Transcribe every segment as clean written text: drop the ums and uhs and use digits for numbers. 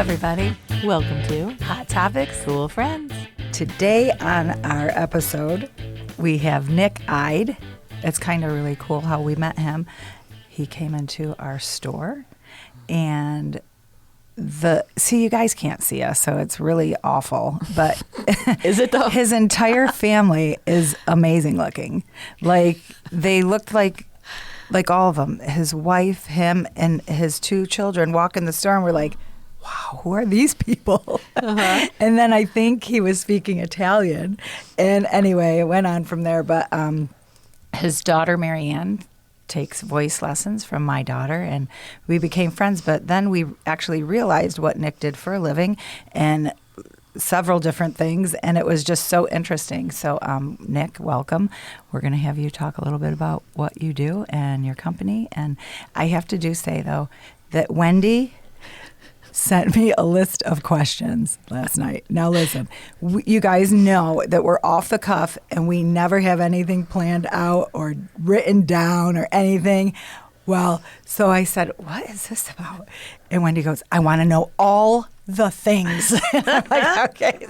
everybody. Welcome to Hot Topics, Cool Friends. Today on our episode, we have Nick Eyde. It's kind of really cool how we met him. He came into our store, and you guys can't see us, so it's really awful. But Is it though? His entire family is amazing looking. Like, they looked like all of them. His wife, him, and his two children walk in the store, and we're like, wow, who are these people? Uh-huh. And then I think he was speaking Italian. And anyway, it went on from there. But his daughter, Marianne, takes voice lessons from my daughter, and we became friends. But then we actually realized what Nick did for a living and several different things, and it was just so interesting. So, Nick, welcome. We're going to have you talk a little bit about what you do and your company. And I have to say, though, that Wendy sent me a list of questions last night. Now listen, you guys know that we're off the cuff and we never have anything planned out or written down or anything. Well, so I said, what is this about? And Wendy goes, I want to know all the things. And I'm like, okay,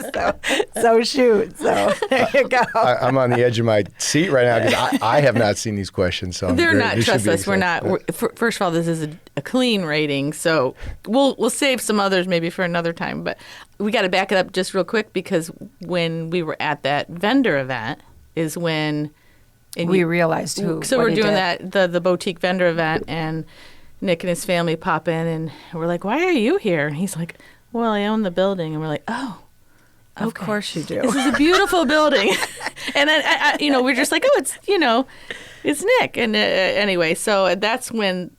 so shoot. So there you go. I'm on the edge of my seat right now because I have not seen these questions. So They're not, trust us, we're not. First of all, this is a clean rating, so we'll save some others maybe for another time. But we got to back it up just real quick, because when we were at that vendor event is when... we realized who. So we're doing the boutique vendor event, and Nick and his family pop in, and we're like, "Why are you here?" And he's like, "Well, I own the building." And we're like, "Oh, okay. Of course you do. This is a beautiful building." And then, we're just like, "Oh, it's Nick." And anyway, so that's when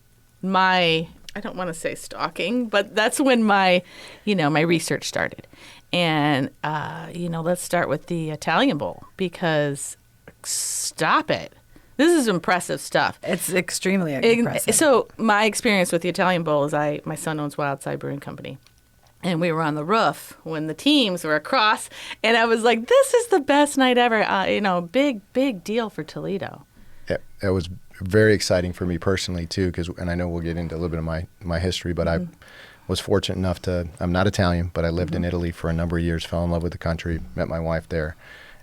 I don't want to say stalking, but that's when my research started. And let's start with the Italian Bowl, because. Stop it. This is impressive stuff. It's extremely impressive. So my experience with the Italian Bowl is my son owns Wildside Brewing Company. And we were on the roof when the teams were across. And I was like, this is the best night ever. Big deal for Toledo. Yeah, it was very exciting for me personally, too, and I know we'll get into a little bit of my history, but I was fortunate enough I'm not Italian, but I lived in Italy for a number of years, fell in love with the country, met my wife there.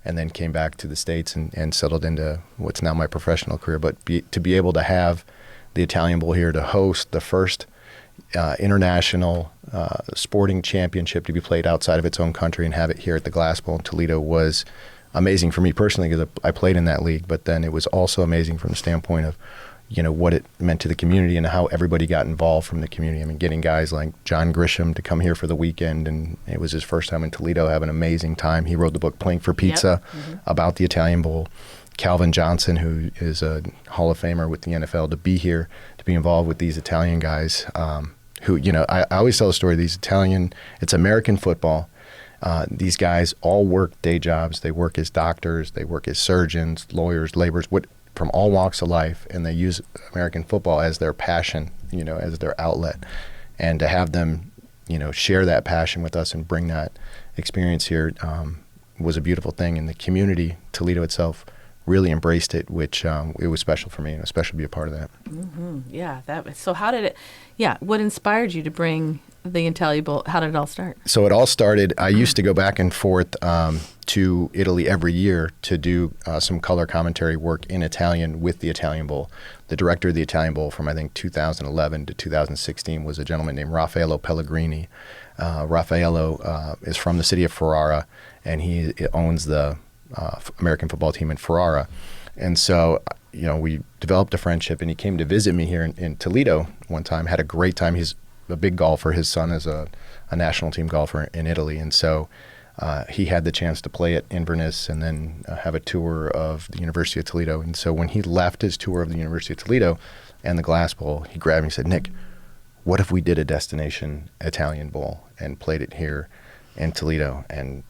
And then came back to the States and settled into what's now my professional career. But to be able to have the Italian Bowl here, to host the first international sporting championship to be played outside of its own country and have it here at the Glass Bowl in Toledo was amazing for me personally, because I played in that league. But then it was also amazing from the standpoint of what it meant to the community and how everybody got involved from the community. I mean, getting guys like John Grisham to come here for the weekend, and it was his first time in Toledo, have an amazing time. He wrote the book Playing for Pizza about the Italian Bowl. Calvin Johnson, who is a Hall of Famer with the NFL, to be here, to be involved with these Italian guys who, I always tell the story, it's American football. These guys all work day jobs. They work as doctors, they work as surgeons, lawyers, laborers, from all walks of life, and they use American football as their passion, as their outlet. And to have them, share that passion with us and bring that experience here was a beautiful thing. And the community, Toledo itself, really embraced it, which it was special for me, and especially to be a part of that. Mm-hmm. Yeah. So how did it? Yeah. What inspired you to bring the Italian Bowl? How did it all start? So it all started. I used to go back and forth to Italy every year to do some color commentary work in Italian with the Italian Bowl. The director of the Italian Bowl from, I think, 2011 to 2016 was a gentleman named Raffaello Pellegrini. Raffaello is from the city of Ferrara, and he owns the American football team in Ferrara. And so, we developed a friendship, and he came to visit me here in Toledo one time, had a great time. He's a big golfer. His son is a national team golfer in Italy. And so he had the chance to play at Inverness and then have a tour of the University of Toledo. And so when he left his tour of the University of Toledo and the Glass Bowl, he grabbed me and said, "Nick, what if we did a destination Italian Bowl and played it here in Toledo?" And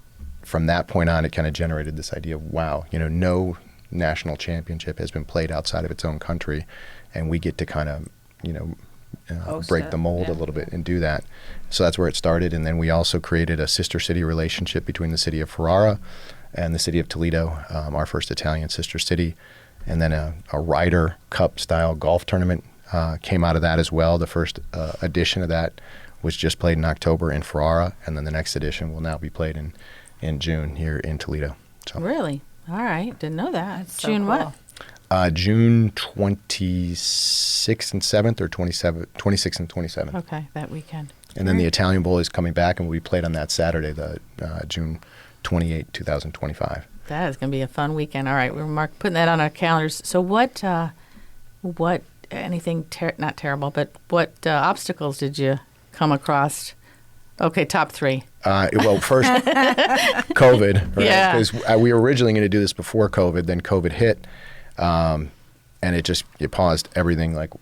from that point on, it kind of generated this idea of, wow, no national championship has been played outside of its own country, and we get to kind of, break the mold a little bit and do that. So that's where it started. And then we also created a sister city relationship between the city of Ferrara and the city of Toledo, our first Italian sister city. And then a Ryder Cup style golf tournament came out of that as well. The first edition of that was just played in October in Ferrara, and then the next edition will now be played in June here in Toledo. So. Really? All right. Didn't know that. That's so June cool. what? June 26th and 7th, or 26th and 27th. Okay, that weekend. And then the Italian Bowl is coming back, and will be played on that Saturday, the June 28, 2025. That is going to be a fun weekend. All right, we're putting that on our calendars. So what anything, not terrible, but what obstacles did you come across? Okay, top 3. Well, first, COVID, right? Yeah. Because we were originally going to do this before COVID, then COVID hit, and it paused everything. Like,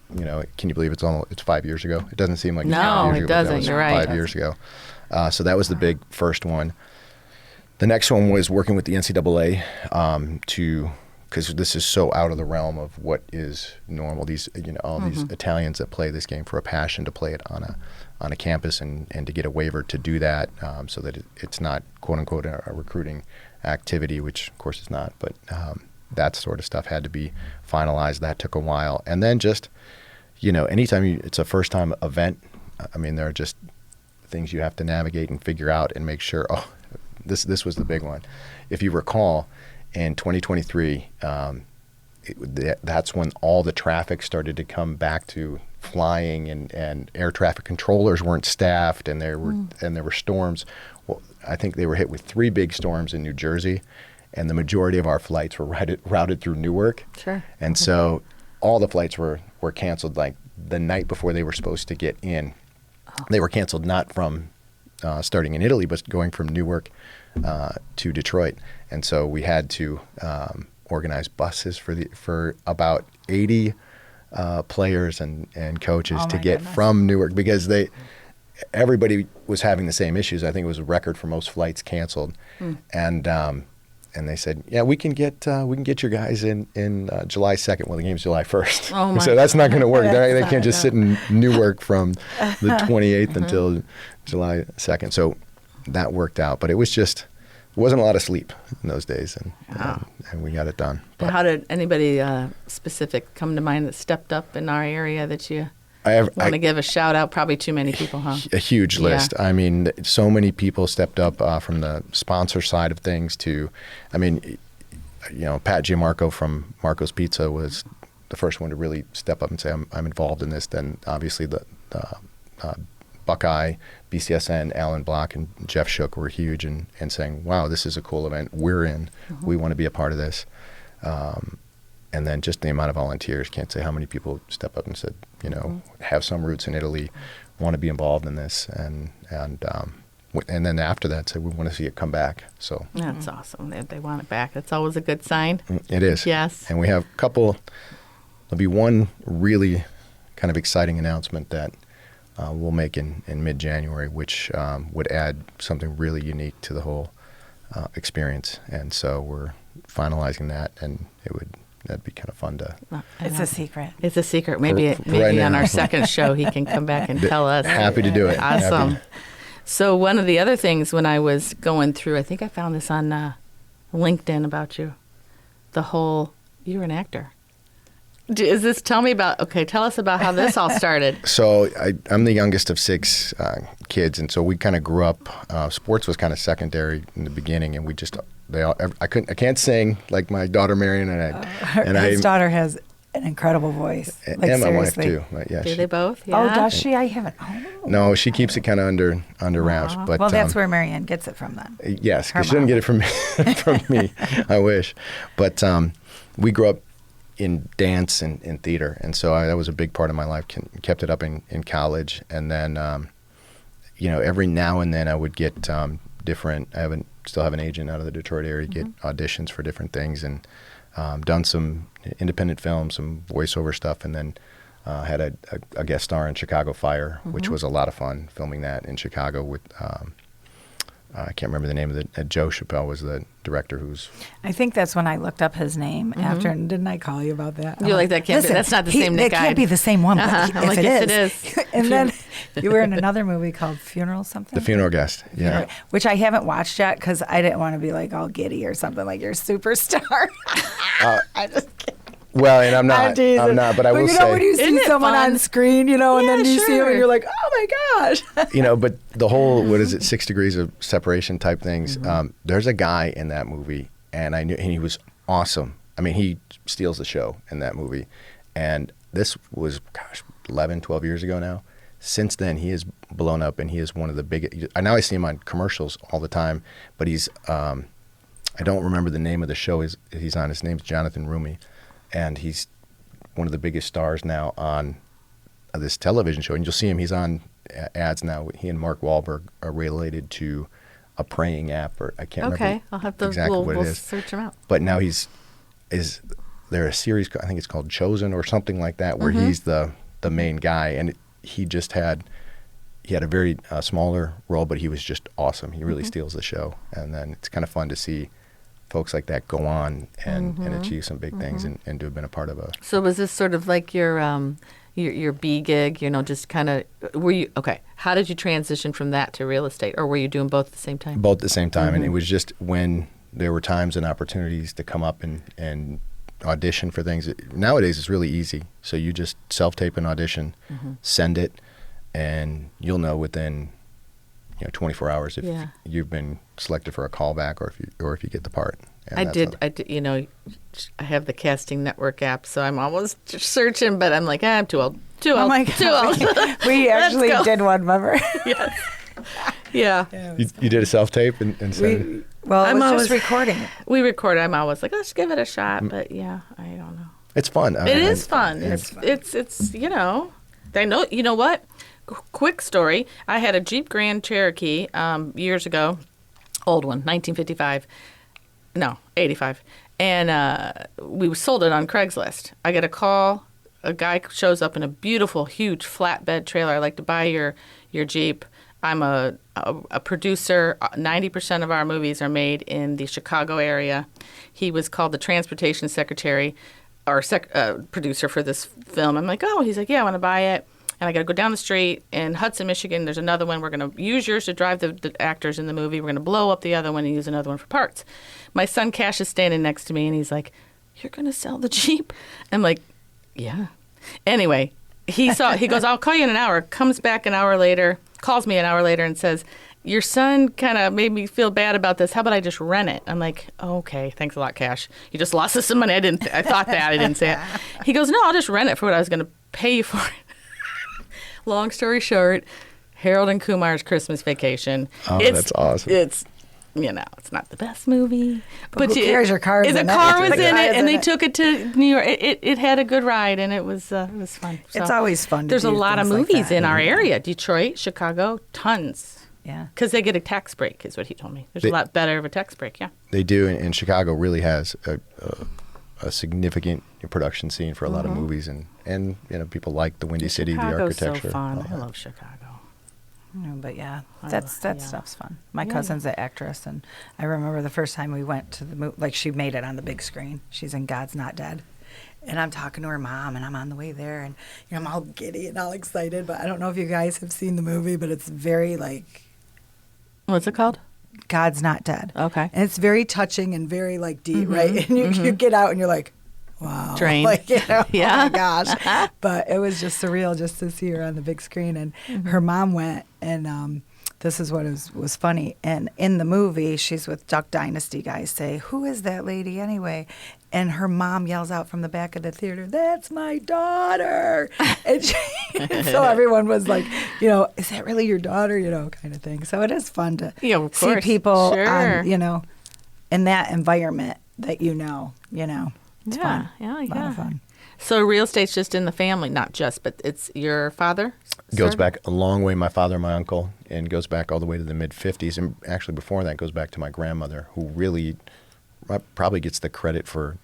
can you believe it's 5 years ago? It doesn't seem like it's 5 years ago. No, it doesn't. That was You're right. 5 years ago. So that was the big first one. The next one was working with the NCAA because this is so out of the realm of what is normal. These, all these Italians that play this game for a passion, to play it on a campus and to get a waiver to do that, so that it's not quote unquote a recruiting activity, which of course it's not. But that sort of stuff had to be finalized. That took a while, and then just anytime it's a first time event, I mean, there are just things you have to navigate and figure out and make sure. Oh, this was the big one. If you recall, in 2023, that's when all the traffic started to come back to flying, and air traffic controllers weren't staffed, and there were storms. Well, I think they were hit with 3 big storms in New Jersey, and the majority of our flights were routed through Newark. Sure. And so all the flights were canceled like the night before they were supposed to get in. They were canceled not from starting in Italy, but going from Newark to Detroit. And so we had to organize buses for about 80 players and coaches to get from Newark, because everybody was having the same issues. I think it was a record for most flights canceled, and they said, yeah, we can get your guys in July 2nd. Well, the game's July 1st. Oh my so that's not going to work. They not can't just sit in Newark from the 28th until July 2nd. So that worked out, but it wasn't a lot of sleep in those days, and we got it done. But How did anybody specific come to mind that stepped up in our area that you want to give a shout out? Probably too many people, huh? A huge list. Yeah. I mean, so many people stepped up from the sponsor side of things to, Pat Gianmarco from Marco's Pizza was the first one to really step up and say, I'm involved in this. Then obviously the Buckeye, BCSN, Alan Block, and Jeff Shook were huge in saying, wow, this is a cool event. We're in. We want to be a part of this. And then just the amount of volunteers, can't say how many people step up and said, have some roots in Italy, want to be involved in this. And then after that said, we want to see it come back. So That's awesome. They want it back. That's always a good sign. It is. Yes. And we have there'll be one really kind of exciting announcement that we'll make in mid-January, which would add something really unique to the whole experience. And so we're finalizing that, and that'd be kind of fun to. It's a secret. It's a secret. Maybe right on now. our second show he can come back and tell us. Happy to do it. Awesome. Happy. So one of the other things when I was going through, I think I found this on LinkedIn about you. You're an actor. Tell us about how this all started. So I'm the youngest of 6 kids, and so we kind of grew up. Sports was kind of secondary in the beginning, and I can't sing like my daughter Marion, His daughter has an incredible voice. And like, my wife seriously. too. But yeah, Do they both? Oh, Yeah. does she? I haven't. Oh. No, she keeps it kind of under wraps. But Well, that's where Marianne gets it from then. yes, her because she didn't mom. get it from me. From me, I wish. But we grew up in dance and in theater, and so that was a big part of my life. Kept it up in college, and then every now and then I would get different. Still have an agent out of the Detroit area. Get auditions for different things, and done some independent films, some voiceover stuff, and then had a guest star in Chicago Fire, which was a lot of fun filming that in Chicago with. I can't remember the name of it. Joe Chappelle was the director I think that's when I looked up his name after, and didn't I call you about that? You're like, that can't be, that's not the same Nick It can't be the same one, but I'm like, yes, it is. And then you were in another movie called Funeral something? The Funeral Guest, yeah. Which I haven't watched yet because I didn't want to be like all giddy or something like your superstar. I just kidding. Well, and I'm not. teasing. I'm not. But I will you know say, when you see Isn't it someone fun? on screen, and Yeah, then you see them sure. and you're like, oh my gosh. but the whole what is it, 6 degrees of separation type things. There's a guy in that movie, and I knew, and he was awesome. I mean, he steals the show in that movie, and this was 11, 12 years ago now. Since then, he has blown up, and he is one of the biggest. Now I see him on commercials all the time, but he's. I don't remember the name of the show he's on. His name's Jonathan Rumi, and he's one of the biggest stars now on this television show. And you'll see him. He's on ads now. He and Mark Wahlberg are related to a praying app, or I can't remember Okay, I'll have to exactly what it we'll is. search him out. But now is there a series? I think it's called Chosen or something like that, where he's the main guy, and he had a very smaller role, but he was just awesome. He really steals the show, and then it's kind of fun to see folks like that go on and achieve some big things and to have been a part of a. So was this sort of like your B gig? Just kind of were you okay? How did you transition from that to real estate, or were you doing both at the same time? Both at the same time, and it was just when there were times and opportunities to come up and audition for things. Nowadays, it's really easy. So you just self-tape an audition, send it, and you'll know within 24 hours if you've been selected for a callback or if you get the part. And I did. I have the Casting Network app, so I'm always searching, but I'm like, I'm too old. Too old. Oh my Too old. God. We actually did one, remember? Yes. Yeah. You did a self-tape and sent it? Well, I'm was always just recording it. We record. I'm always like, let's give it a shot. But yeah, I don't know. It's fun. It is fun. It's I know. You know what? Quick story. I had a Jeep Grand Cherokee years ago, old one, 1955. No, 85. And we sold it on Craigslist. I get a call. A guy shows up in a beautiful, huge flatbed trailer. I'd like to buy your Jeep. I'm a producer. 90% of our movies are made in the Chicago area. He was called the transportation secretary or producer for this film. I'm like, oh, he's like, yeah, I want to buy it. And I got to go down the street in Hudson, Michigan. There's another one. We're going to use yours to drive the actors in the movie. We're going to blow up the other one and use another one for parts. My son Cash is standing next to me, and he's like, you're going to sell the Jeep? I'm like, yeah. Anyway, he goes, I'll call you in an hour. Comes back an hour later, calls me an hour later and says, your son kind of made me feel bad about this. How about I just rent it? I'm like, oh, okay, thanks a lot, Cash. You just lost us some money. I thought that. I didn't say it. He goes, no, I'll just rent it for what I was going to pay you for it. Long story short, Harold and Kumar's Christmas Vacation. Oh, that's awesome. It's it's not the best movie, but who cares? Your car was in it. The car was The in guy it, is and in they it. took it to New York. It had a good ride, and it was fun. So, It's always fun to There's a do lot of things like movies that. in our area, Detroit, Chicago, tons. Yeah. Because they get a tax break, is what he told me. There's a lot better of a tax break, yeah. They do, and Chicago really has a significant production scene for a lot of movies, and people like the Windy City, the Chicago's architecture. so fun. all I that. love Chicago. But yeah, I that love- stuff's fun. My Yeah, cousin's an actress, and I remember the first time we went to the movie, like she made it on the big screen. She's in God's Not Dead. And I'm talking to her mom, and I'm on the way there, and I'm all giddy and all excited. But I don't know if you guys have seen the movie, but it's very like What's it called? God's Not Dead. Okay. And it's very touching and very like deep, right? And you get out and you're like, wow. Drained. Like, Yeah. oh my gosh. But it was just surreal just to see her on the big screen. And her mom went, and this is what was funny. And in the movie, she's with Duck Dynasty guys say, who is that lady anyway? And her mom yells out from the back of the theater, that's my daughter. And so everyone was like, is that really your daughter? Kind of thing. So it is fun to Yeah, of see course. people Sure. on, in that environment that It's fun. Yeah, A lot of fun. So real estate's just in the family, not just, but it's your father? Goes sir? back a long way, my father and my uncle, and goes back all the way to the mid-'50s. And actually before that goes back to my grandmother, who really probably gets the credit for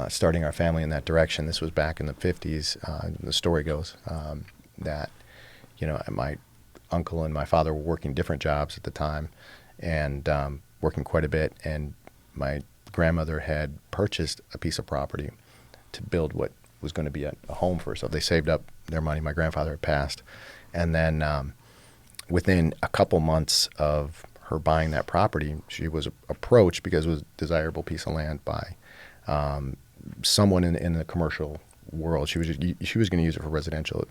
starting our family in that direction. This was back in the 50s. The story goes that, my uncle and my father were working different jobs at the time and working quite a bit. And my grandmother had purchased a piece of property to build what was going to be a home for herself. They saved up their money. My grandfather had passed. And then within a couple months of her buying that property, she was approached, because it was a desirable piece of land, by someone in the commercial world. She was going to use it for residential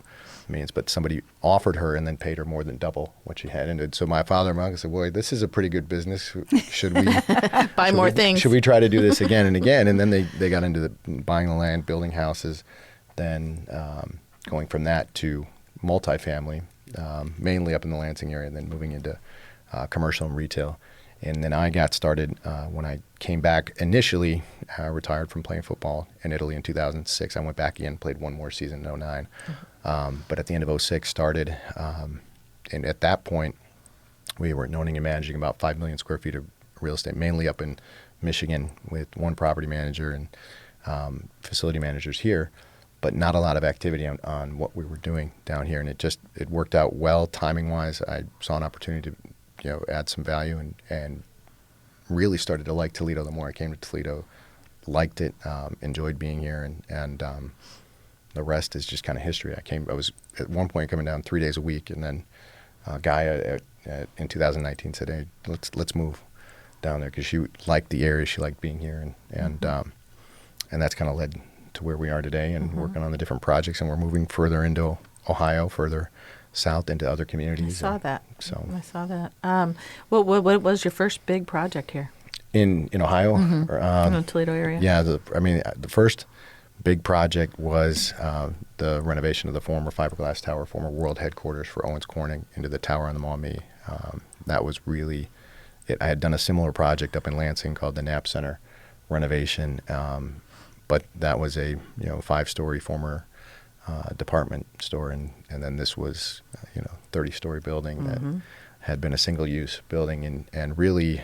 means, but somebody offered her and then paid her more than double what she had. And so my father and my uncle said, "Boy, this is a pretty good business. Should we buy more things? Should we try to do this again and again?" And then they got into buying the land, building houses, then going from that to multifamily, mainly up in the Lansing area, and then moving into commercial and retail. And then I got started when I came back initially, retired from playing football in Italy in 2006. I went back again, played one more season in '09. But at the end of '06 started, and at that point, we were owning and managing about 5 million square feet of real estate, mainly up in Michigan with one property manager and facility managers here, but not a lot of activity on what we were doing down here. And it worked out well timing-wise. I saw an opportunity to add some value and really started to like Toledo the more I came to Toledo. Liked it, enjoyed being here, and the rest is just kind of history. I was at one point coming down 3 days a week, and then a guy in 2019 said, "Hey, let's move down there," because she liked the area, she liked being here, and that's kind of led to where we are today, and working on the different projects, and we're moving further into Ohio, further south into other communities. I saw that. What was your first big project here? In Ohio? Or, in the Toledo area? Yeah, the first big project was the renovation of the former fiberglass tower, former world headquarters for Owens Corning, into the tower on the Maumee. That was really it. I had done a similar project up in Lansing called the Knapp Center renovation, but that was a 5-story former department store, and then this was 30-story building that had been a single-use building, and really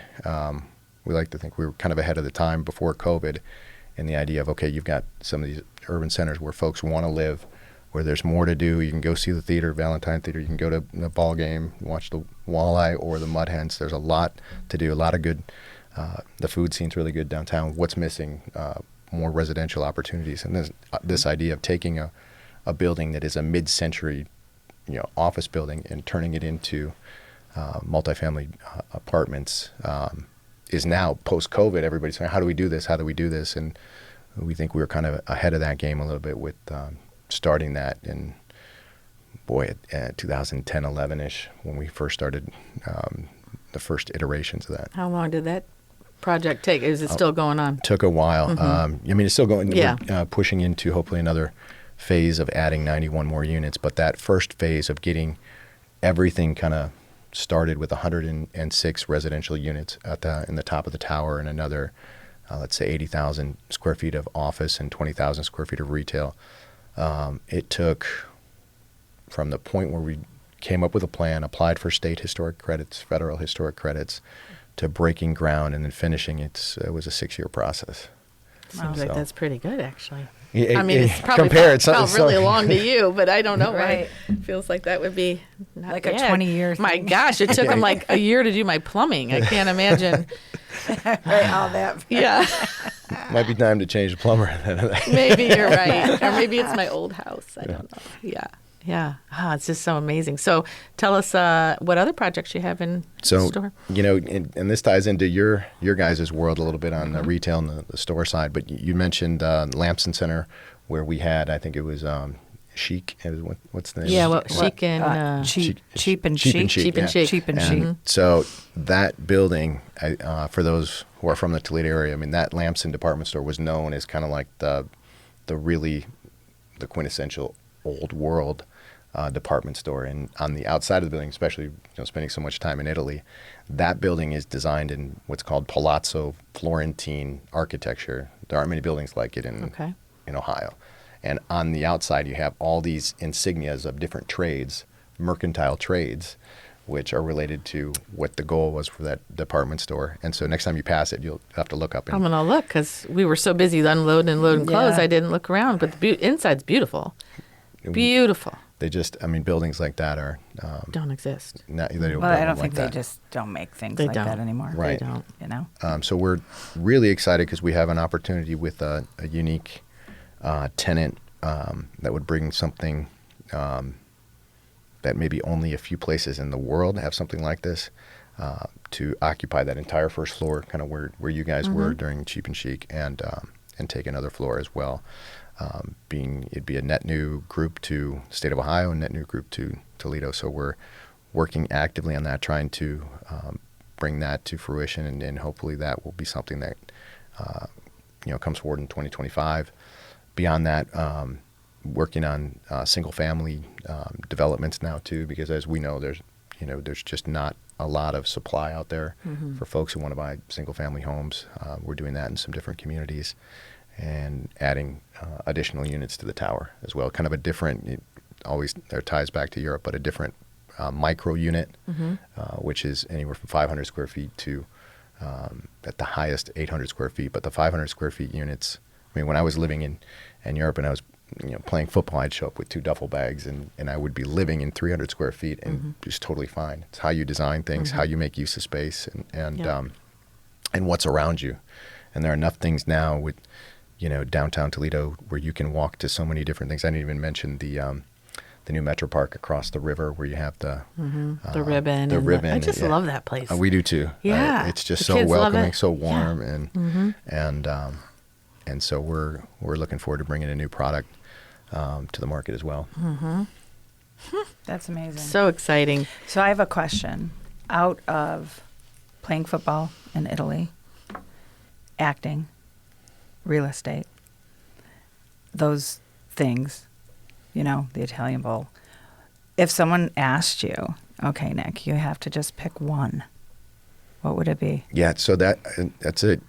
we like to think we were kind of ahead of the time before COVID, and the idea of, okay, you've got some of these urban centers where folks want to live, where there's more to do. You can go see the theater, Valentine Theater. You can go to the ball game, watch the Walleye or the Mud Hens. There's a lot to do, a lot of good. The food scene's really good downtown. What's missing? More residential opportunities. And this idea of taking a building that is a mid-century, office building and turning it into multifamily apartments is now post-COVID. Everybody's saying, "How do we do this? How do we do this?" And we think we were kind of ahead of that game a little bit with starting that in 2010, 11-ish, when we first started the first iterations of that. How long did that project take? Is it still going on? Took a while. It's still going. Yeah. We're pushing into hopefully another phase of adding 91 more units. But that first phase of getting everything kind of started with 106 residential units in the top of the tower, and another, let's say, 80,000 square feet of office and 20,000 square feet of retail. It took, from the point where we came up with a plan, applied for state historic credits, federal historic credits, to breaking ground and then finishing, it was a 6-year process. Sounds like that's pretty good, actually. It's probably felt really long to you, but I don't know. Right. It feels like that would be not like bad. a 20-year thing. My gosh, it took them like a year to do my plumbing. I can't imagine. Right, all that. Yeah. Might be time to change the plumber. Maybe you're right. Or maybe it's my old house. I don't know. Yeah. Yeah. It's just so amazing. So tell us what other projects you have in store. And this ties into your guys' world a little bit on the retail and the store side. But you mentioned Lamson Center, where we had, I think it was Chic. What's the name? Yeah, Chic and Cheap and Chic. So that building, for those who are from the Toledo area, that Lamson department store was known as kind of like the quintessential old world department store. And on the outside of the building, especially spending so much time in Italy, that building is designed in what's called Palazzo Florentine architecture. There aren't many buildings like it in Ohio. And on the outside, you have all these insignias of different trades, mercantile trades, which are related to what the goal was for that department store. And so next time you pass it, you'll have to look up. I'm going to look, because we were so busy unloading and loading clothes, I didn't look around. But the inside's beautiful. Beautiful. They just, buildings like that are... don't exist. I don't think they just don't make things like that anymore. Right. They don't. So we're really excited because we have an opportunity with a unique tenant that would bring something that maybe only a few places in the world have something like this, to occupy that entire first floor, kind of where you guys were during Cheap and Chic, and and take another floor as well. It'd be a net new group to the state of Ohio and net new group to Toledo. So we're working actively on that, trying to bring that to fruition, and hopefully that will be something that comes forward in 2025. Beyond that, working on single family developments now too, because as we know, there's just not a lot of supply out there for folks who want to buy single family homes. We're doing that in some different communities and adding additional units to the tower as well. Kind of a different, always there ties back to Europe, but a different micro unit, which is anywhere from 500 square feet to at the highest 800 square feet. But the 500 square feet units, I mean, when I was living in Europe and I was playing football, I'd show up with 2 duffel bags and I would be living in 300 square feet and just totally fine. It's how you design things, how you make use of space, and what's around you. And there are enough things now with downtown Toledo where you can walk to so many different things. I didn't even mention the new Metro Park across the river where you have the ribbon. The ribbon. I just love that place. We do too. Yeah, it's just the so kids love welcoming, it. so warm, and so we're looking forward to bringing a new product to the market as well. That's amazing. So exciting. So I have a question. Out of playing football in Italy, acting, real estate, those things, the Italian Bowl. If someone asked you, okay, Nick, you have to just pick one, what would it be? Yeah, so that's a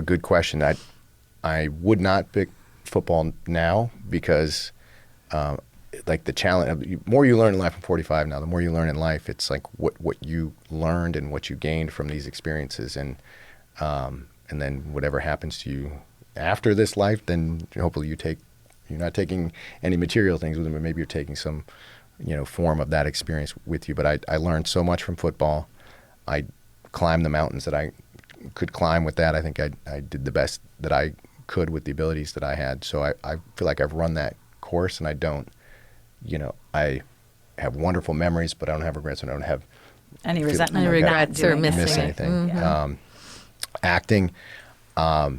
good question. I would not pick football now because like the challenge, the more you learn in life, I'm 45 now, the more you learn in life, it's like what you learned and what you gained from these experiences, and then whatever happens to you after this life, then hopefully you're not taking any material things with them, but maybe you're taking some form of that experience with you. But I learned so much from football. I climbed the mountains that I could climb with that. I think I did the best that I could with the abilities that I had. So I feel like I've run that course, and I don't, I have wonderful memories, but I don't have regrets, and I don't have Any resentment Any of not regrets or doing it. missing miss it. anything. Acting, I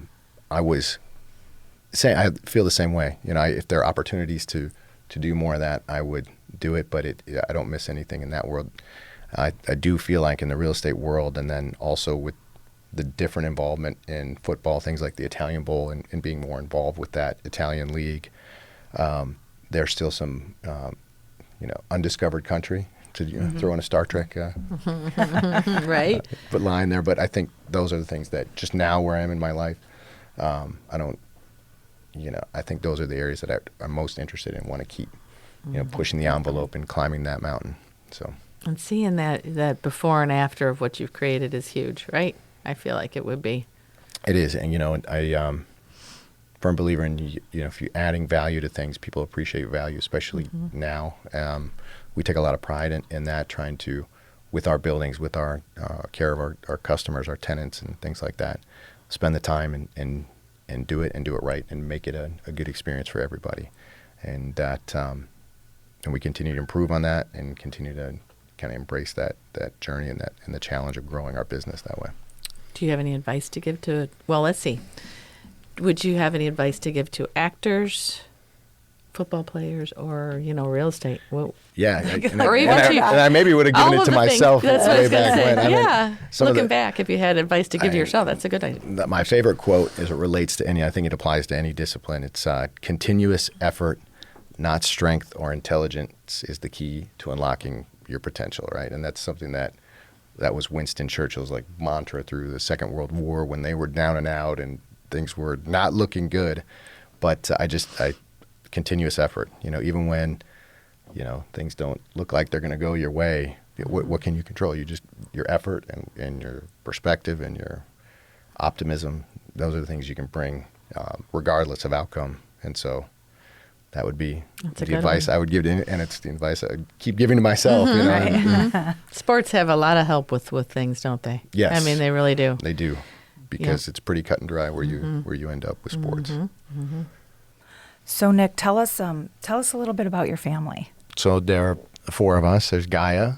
feel the same way. If there are opportunities to do more of that, I would do it, but I don't miss anything in that world. I do feel like in the real estate world, and then also with the different involvement in football, things like the Italian Bowl and being more involved with that Italian league, there's still some, undiscovered country to throw in a Star Trek Right? line there. But I think those are the things that just now where I am in my life, I think those are the areas that I'm most interested in, want to keep, pushing the envelope and climbing that mountain. So. And seeing that before and after of what you've created is huge, right? I feel like it would be. It is, and I firm believer in if you're adding value to things, people appreciate value, especially now. We take a lot of pride in that, trying to, with our buildings, with our care of our customers, our tenants, and things like that, spend the time and do it right and make it a good experience for everybody, and that and we continue to improve on that and continue to kind of embrace that journey and the challenge of growing our business that way. Do you have any advice to give to, well, let's see. Would you have any advice to give to actors, football players, or, real estate? Well, yeah. Or even to I maybe would have given it to myself That's what I way was gonna back say. when. Yeah. Looking the, back, if you had advice to give to yourself, that's a good idea. My favorite quote, as it relates to I think it applies to any discipline. It's continuous effort, not strength or intelligence, is the key to unlocking your potential, right? And that's something that was Winston Churchill's mantra through the Second World War when they were down and out and things were not looking good. But continuous effort, even when, things don't look like they're going to go your way, what can you control? Your effort and your perspective and your optimism. Those are the things you can bring regardless of outcome. And so that would be the advice I would give to, and it's the advice I keep giving to myself. Right. Sports have a lot of help with things, don't they? Yes. I mean, they really do. They do, because it's pretty cut and dry where you end up with sports. So Nick, tell us a little bit about your family. So there are 4 of us. There's Gaia,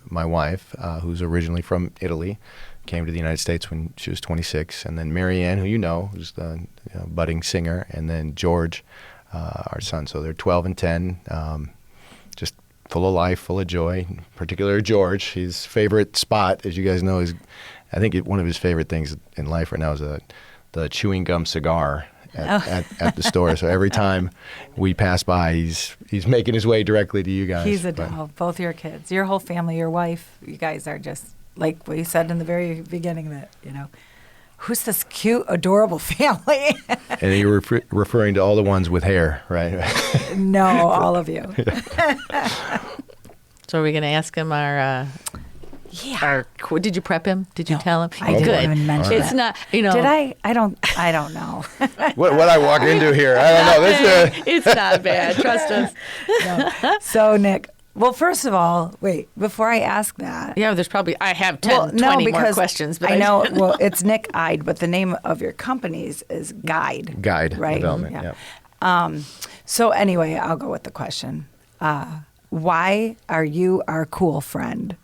my wife, who's originally from Italy, came to the United States when she was 26. And then Marianne, who you know, who's the budding singer, and then George, our son. So they're 12 and 10, just full of life, full of joy. In particular, George, his favorite spot, as you guys know, is I think one of his favorite things in life right now is the chewing gum cigar at the store. So every time we pass by, he's making his way directly to you guys. He's a doll. Both your kids, your whole family, your wife, you guys are just like we said in the very beginning that, who's this cute, adorable family? And you're referring to all the ones with hair, right? No, all of you. So are we going to ask him did you prep him? Did you tell him? I didn't even mention It's that. not, Did I? I don't know. What I walk into here? I don't know. It's not bad. Trust us. No. So, Nick, well, first of all, wait, before I ask that. Yeah, there's probably, I have 10, 20 more questions. But I know, well, it's Nick Eyde, but the name of your company's is Guide. Guide right? Development, yeah. So anyway, I'll go with the question. Why are you our cool friend?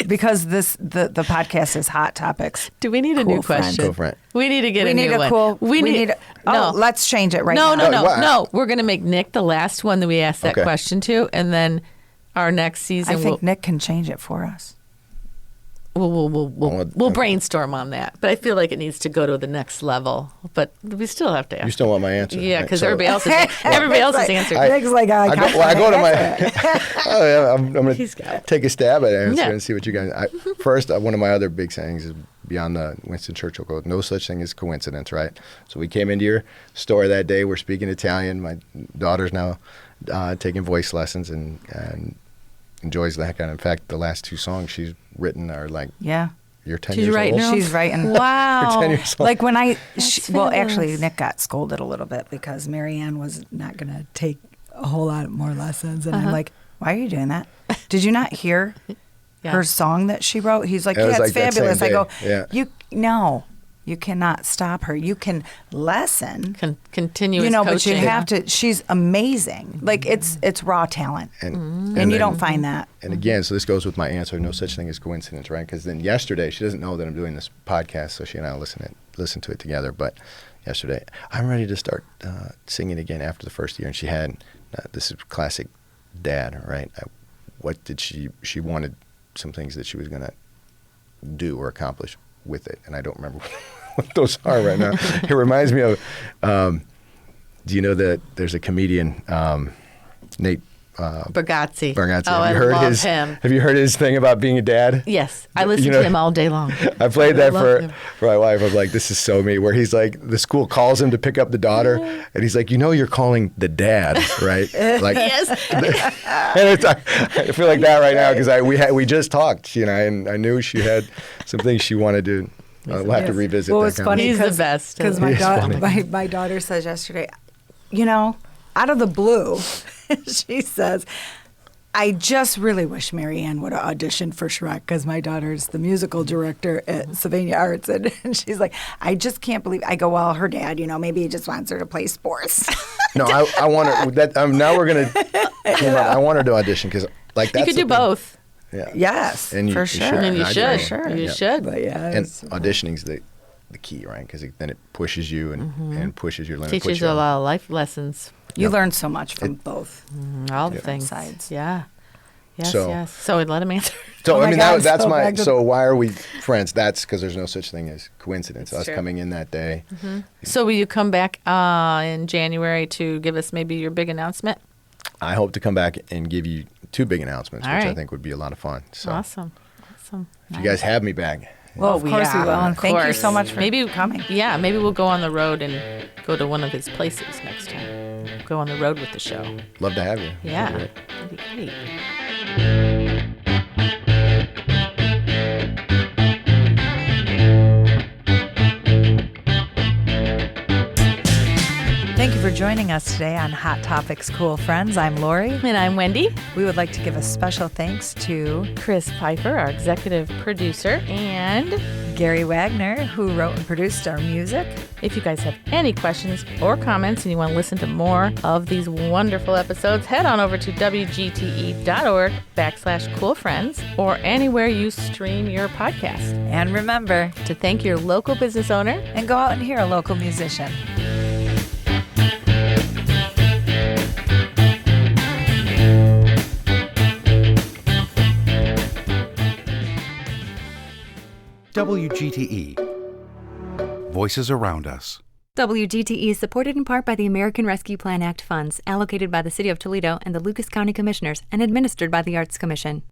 Because the podcast is Hot Topics. Do we need a new question? Cool friend. We need to get a new one. We need no. Let's change it right now. No. We're going to make Nick the last one that we asked that question to, and then our next season. I think Nick can change it for us. We'll brainstorm on that. But I feel like it needs to go to the next level. But we still have to ask. You still want my answer? Yeah, because everybody else is answer. Nick's like, I go to my. I'm going to take a stab at it Yeah. and see what you guys. First, one of my other big sayings is beyond the Winston Churchill quote: "No such thing as coincidence." Right. So we came into your store that day. We're speaking Italian. My daughter's now taking voice lessons and enjoys the heck out of it. In fact, the last 2 songs she's written are like, you're 10 She's years writing old. her own? She's writing. Wow. You're 10 years old. Like when fabulous. Actually, Nick got scolded a little bit because Marianne was not going to take a whole lot more lessons. And I'm like, why are you doing that? Did you not hear her song that she wrote? He's like, It was it's like that fabulous. same I day. go, you cannot stop her. You can lesson. Continuous but coaching. you have to. She's amazing. Like it's raw talent, and you don't find that. And again, so this goes with my answer: no such thing as coincidence, right? Because then yesterday, she doesn't know that I'm doing this podcast, so she and I listen to it together. But yesterday, I'm ready to start singing again after the first year, and she had this is classic dad, right? What did she wanted some things that she was going to do or accomplish with it, and I don't remember what those are right now. It reminds me of, do you know that there's a comedian, Nate Bargatze. Bargatze. Oh, Have you heard I love him. Have you heard his thing about being a dad? Yes, I listen to him all day long. I played that love him. for my wife. I was like, this is so me. Where he's like, the school calls him to pick up the daughter, and he's like, you're calling the dad, right? Like, Yes. and I feel like that right now because we just talked, and I knew she had some things she wanted to. We'll have to revisit. Well, that it's funny He's the best. because my daughter says yesterday, out of the blue, she says, I just really wish Marianne would have auditioned for Shrek because my daughter's the musical director at Sylvania Arts. And she's like, I just can't believe. I go, well, her dad, maybe he just wants her to play sports. No, I want her. Now we're gonna. I want her to audition because that's You could do both. Yeah. Yes, And for you sure. should. I mean, you I should. agree. Sure. You Yeah. should. But yeah, And auditioning's the key, right? Because then it pushes you and pushes your limit. Teaches puts you you a on- lot of life lessons. you learn so much from both. All the things. Sides. Yeah. Yes, So- yes. So let him answer. So Oh I my mean God, that's so my. back to- So why are we friends? That's because there's no such thing as coincidence. That's Us true. coming in that day. So will you come back in January to give us maybe your big announcement? I hope to come back and give you 2 big announcements, All which I right. think would be a lot of fun. So Awesome. if you guys have me back, Well, of course we will. And Of thank you course. so much for maybe coming. Yeah, maybe we'll go on the road and go to one of his places next time. Go on the road with the show. love to have you. Yeah. Great. That'd be great. Thank you for joining us today on Hot Topics Cool Friends. I'm Lori. And I'm Wendy. We would like to give a special thanks to Chris Pfeiffer, our executive producer, and Gary Wagner, who wrote and produced our music. If you guys have any questions or comments and you want to listen to more of these wonderful episodes, head on over to wgte.org/coolfriends or anywhere you stream your podcast. And remember To thank your local business owner and go out and hear a local musician. WGTE. Voices around us. WGTE is supported in part by the American Rescue Plan Act funds allocated by the City of Toledo and the Lucas County Commissioners and administered by the Arts Commission.